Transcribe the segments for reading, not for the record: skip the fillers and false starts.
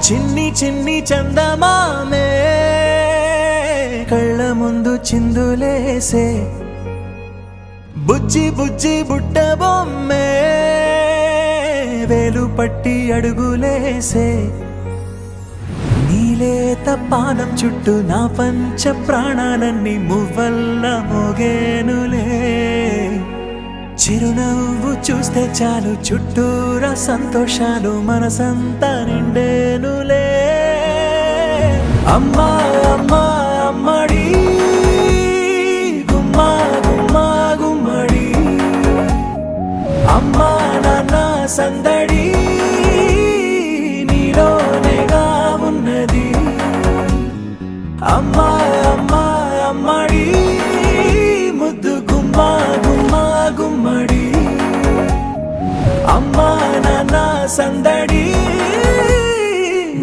చిన్ని చిన్ని చందమామే కళ్ళ ముందు చిందులేసే బుజ్జి బుజ్జి బుట్ట బొమ్మే వేలు పట్టి అడుగులేసే నీలేత పానం చుట్టూ నా పంచ ప్రాణాలన్నీ మువ్వల్ల మోగేనులే చిరునవ్వు చూస్తే చాలు చుట్టూరా సంతోషాలు మనసంతా నిండేనులే అమ్మా అమ్మా అమ్మడి గుమ్మా గుమ్మా గుమ్మడి అమ్మా నాన్న సందడి నీలోనేగా ఉన్నది అమ్మా అమ్మా అమ్మడి ముద్దు గుమ్మా గుమ్మా గుమ్మడి అమ్మా నాన్న సందడి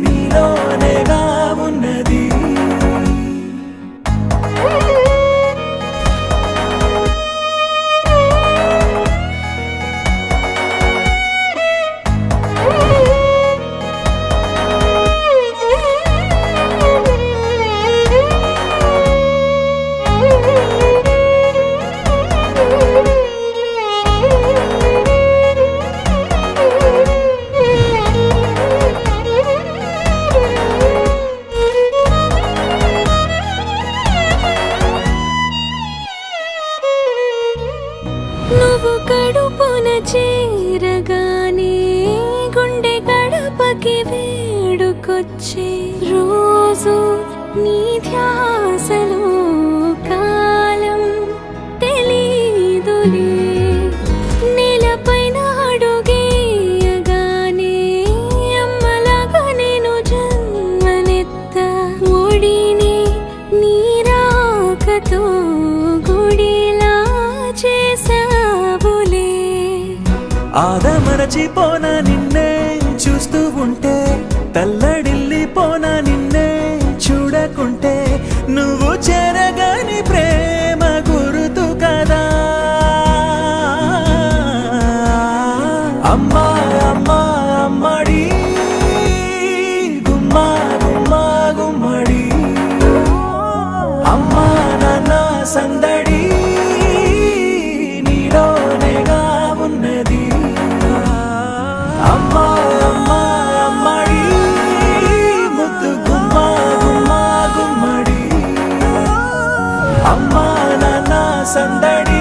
నీలోనేగా ఉన్నది నువ్వు కడుపున చేరగానే గుండె గడపకి వేడుకొచ్చే రోజు నీ ధ్యాసలో కాలం తెలీదులే నేలపైన అడుగేయగానే అమ్మలాగా నేను జన్మనెత్త ఒడిని నీ రాకతో గుడిలా చేసావులే ఆదమరచిపోన నిన్నే చూస్తూ ఉంటే తల్లడిల్లిపోన నిన్నే చూడకుంటే నువ్వు చెరగని ప్రేమ గురుతు కదా అమ్మా అమ్మా అమ్మడి గుమ్మా గుమ్మా గుమ్మడి అమ్మా నాన్న సందడి నీలోనేగా ఉన్నది అమ్మా అమ్మా అమ్మడి ముద్దు గుమ్మా గుమ్మా గుమ్మడి అమ్మా నాన్న సందడి